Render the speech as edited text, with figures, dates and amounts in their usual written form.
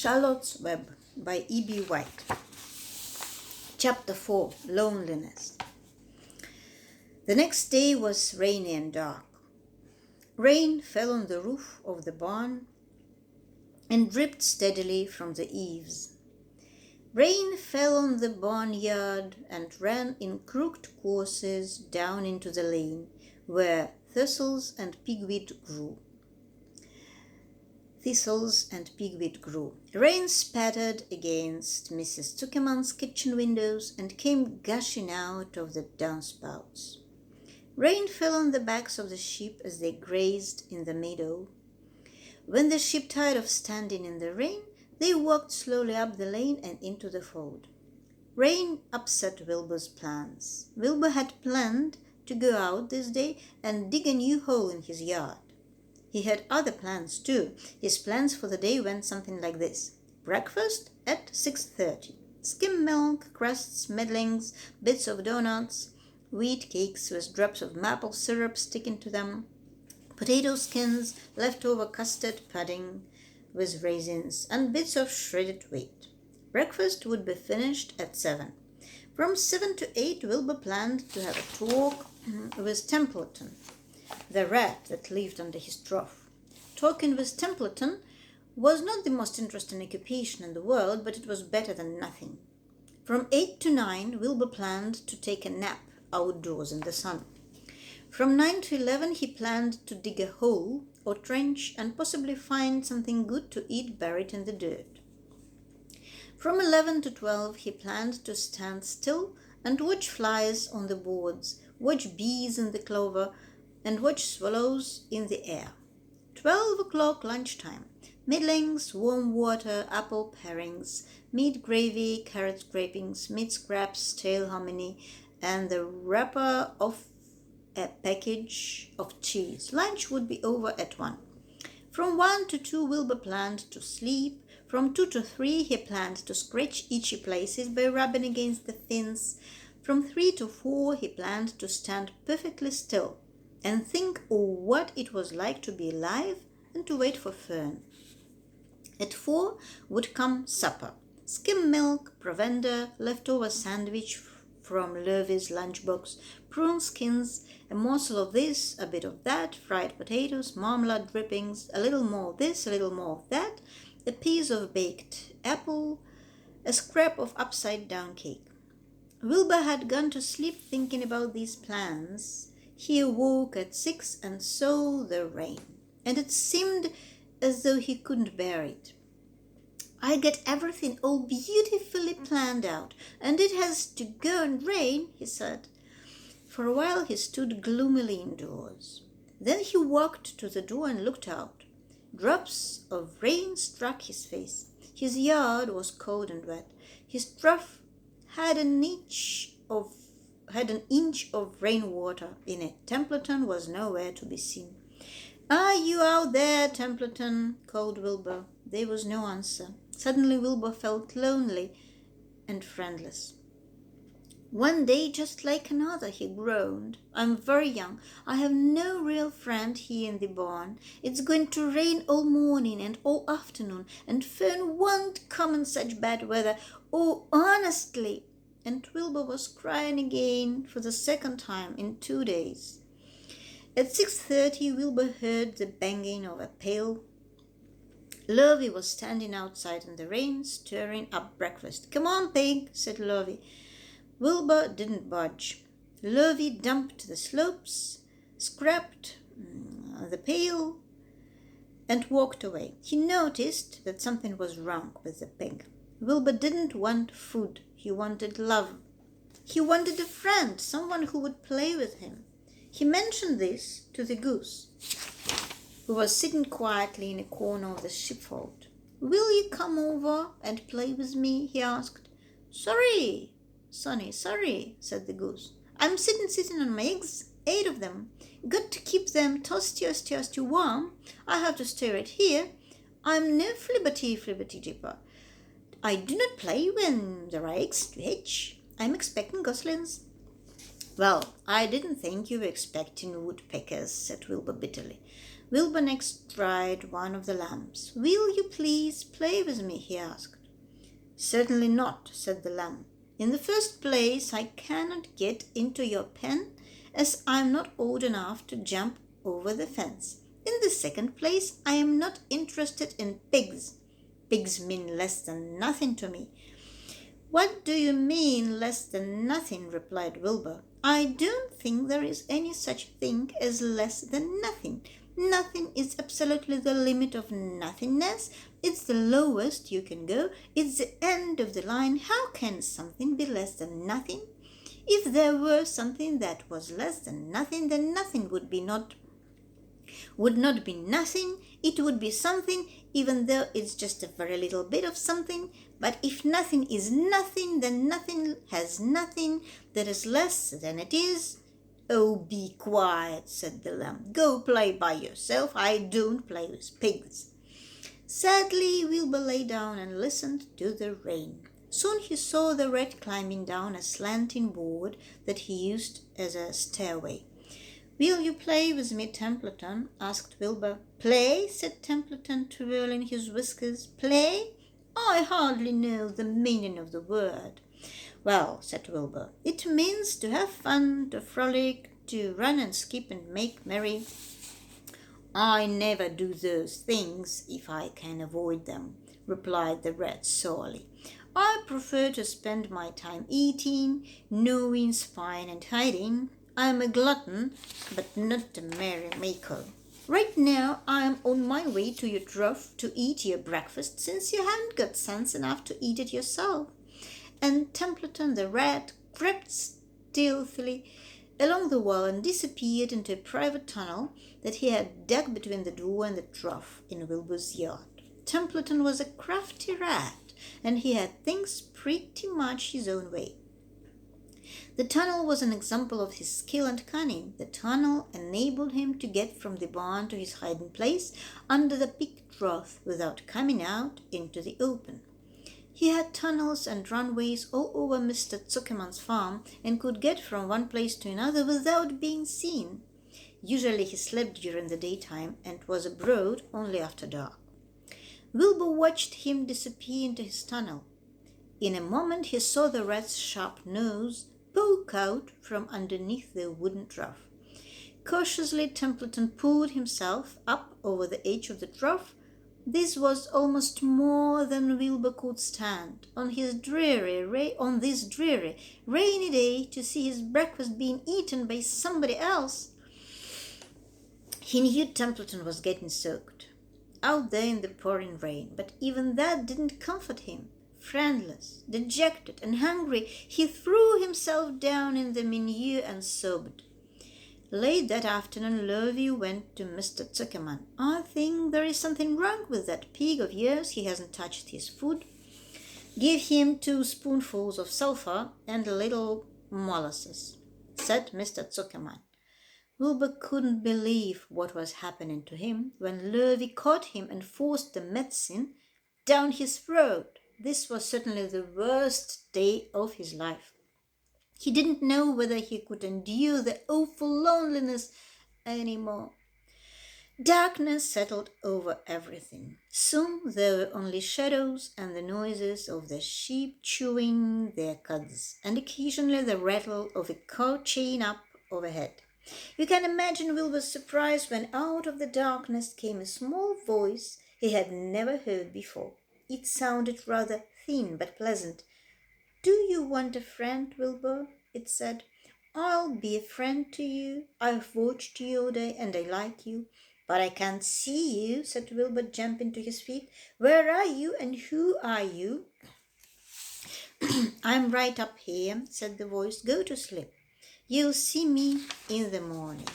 Charlotte's Web by E.B. White. Chapter 4. Loneliness. The next day was rainy and dark. Rain fell on the roof of the barn and dripped steadily from the eaves. Rain fell on the barnyard and ran in crooked courses down into the lane where thistles and pigweed grew. Rain spattered against Mrs. Zuckerman's kitchen windows and came gushing out of the downspouts. Rain fell on the backs of the sheep as they grazed in the meadow. When the sheep tired of standing in the rain, they walked slowly up the lane and into the fold. Rain upset Wilbur's plans. Wilbur had planned to go out this day and dig a new hole in his yard. He had other plans too. His plans for the day went something like this. Breakfast at 6:30. Skim milk, crusts, middlings, bits of donuts, wheat cakes with drops of maple syrup sticking to them, potato skins, leftover custard pudding with raisins, and bits of shredded wheat. Breakfast would be finished at 7. From 7 to 8, Wilbur planned to have a talk with Templeton, the rat that lived under his trough. Talking with Templeton was not the most interesting occupation in the world, but it was better than nothing. From 8 to 9, Wilbur planned to take a nap outdoors in the sun. From 9 to 11, he planned to dig a hole or trench and possibly find something good to eat buried in the dirt. From 11 to 12, he planned to stand still and watch flies on the boards, watch bees in the clover, and watch swallows in the air. 12 o'clock lunchtime. Middlings, warm water, apple parings, meat gravy, carrot scrapings, meat scraps, stale hominy, and the wrapper of a package of cheese. Lunch would be over at 1. From 1 to 2, Wilbur planned to sleep. From 2 to 3, he planned to scratch itchy places by rubbing against the fins. From 3 to 4, he planned to stand perfectly still and think of what it was like to be alive and to wait for Fern. At 4 would come supper. Skim milk, provender, leftover sandwich from Lurvy's lunchbox, prawn skins, a morsel of this, a bit of that, fried potatoes, marmalade drippings, a little more of this, a little more of that, a piece of baked apple, a scrap of upside-down cake. Wilbur had gone to sleep thinking about these plans. He awoke at 6 and saw the rain, and it seemed as though he couldn't bear it. I get everything all beautifully planned out, and it has to go and rain, he said. For a while he stood gloomily indoors. Then he walked to the door and looked out. Drops of rain struck his face. His yard was cold and wet. His trough had an inch of rainwater in it. Templeton was nowhere to be seen. "Are you out there, Templeton?" called Wilbur. There was no answer. Suddenly Wilbur felt lonely and friendless. "One day just like another," he groaned. "I'm very young. I have no real friend here in the barn. It's going to rain all morning and all afternoon, and Fern won't come in such bad weather. Oh, honestly!" And Wilbur was crying again for the second time in 2 days. At 6:30, Wilbur heard the banging of a pail. Lurvy was standing outside in the rain, stirring up breakfast. "Come on, pig," said Lurvy. Wilbur didn't budge. Lurvy dumped the slopes, scrapped the pail, and walked away. He noticed that something was wrong with the pig. Wilbur didn't want food. He wanted love. He wanted a friend, someone who would play with him. He mentioned this to the goose, who was sitting quietly in a corner of the sheepfold. "Will you come over and play with me?" he asked. "Sorry, Sonny, sorry," said the goose. "I'm sitting on my eggs, 8 of them. Got to keep them toasty warm. I have to stay right here. I'm no flibbity jipper. I do not play when there are eggs to hatch. I'm expecting goslings." "Well, I didn't think you were expecting woodpeckers," said Wilbur bitterly. Wilbur next tried one of the lamps. "Will you please play with me?" he asked. "Certainly not," said the lamb. "In the first place, I cannot get into your pen, as I am not old enough to jump over the fence. In the second place, I am not interested in pigs. Pigs mean less than nothing to me." "What do you mean, less than nothing?" replied Wilbur. "I don't think there is any such thing as less than nothing. Nothing is absolutely the limit of nothingness. It's the lowest you can go. It's the end of the line. How can something be less than nothing? If there were something that was less than nothing, then nothing would not be nothing. It would be something, even though it's just a very little bit of something. But if nothing is nothing, then nothing has nothing that is less than it is." "Oh, be quiet," said the lamb. "Go play by yourself. I don't play with pigs." Sadly, Wilbur lay down and listened to the rain. Soon he saw the rat climbing down a slanting board that he used as a stairway. "Will you play with me, Templeton?" asked Wilbur. "Play?" said Templeton, twirling his whiskers. "Play? I hardly know the meaning of the word." "Well," said Wilbur, "it means to have fun, to frolic, to run and skip and make merry." "I never do those things if I can avoid them," replied the rat sorely. "I prefer to spend my time eating, gnawing, spying, and hiding. I'm a glutton, but not a merrymaker. Right now I am on my way to your trough to eat your breakfast, since you haven't got sense enough to eat it yourself." And Templeton the rat crept stealthily along the wall and disappeared into a private tunnel that he had dug between the door and the trough in Wilbur's yard. Templeton was a crafty rat, and he had things pretty much his own way. The tunnel was an example of his skill and cunning. The tunnel enabled him to get from the barn to his hiding place under the pig trough without coming out into the open. He had tunnels and runways all over Mr. Zuckerman's farm and could get from one place to another without being seen. Usually he slept during the daytime and was abroad only after dark. Wilbur watched him disappear into his tunnel. In a moment he saw the rat's sharp nose poke out from underneath the wooden trough. Cautiously Templeton pulled himself up over the edge of the trough. This was almost more than Wilbur could stand. On this dreary, rainy day, to see his breakfast being eaten by somebody else. He knew Templeton was getting soaked out there in the pouring rain, but even that didn't comfort him. Friendless, dejected, and hungry, he threw himself down in the manure and sobbed. Late that afternoon, Lurvy went to Mr. Zuckerman. "I think there is something wrong with that pig of yours. He hasn't touched his food. Give him 2 spoonfuls of sulphur and a little molasses," said Mr. Zuckerman. Wilbur couldn't believe what was happening to him when Lurvy caught him and forced the medicine down his throat. This was certainly the worst day of his life. He didn't know whether he could endure the awful loneliness any more. Darkness settled over everything. Soon there were only shadows and the noises of the sheep chewing their cuds, and occasionally the rattle of a car chain up overhead. You can imagine Wilbur's surprise when out of the darkness came a small voice he had never heard before. It sounded rather thin but pleasant. "Do you want a friend, Wilbur?" it said. "I'll be a friend to you. I've watched you all day and I like you." "But I can't see you," said Wilbur, jumping to his feet. "Where are you and who are you?" "I'm right up here," said the voice. "Go to sleep. You'll see me in the morning."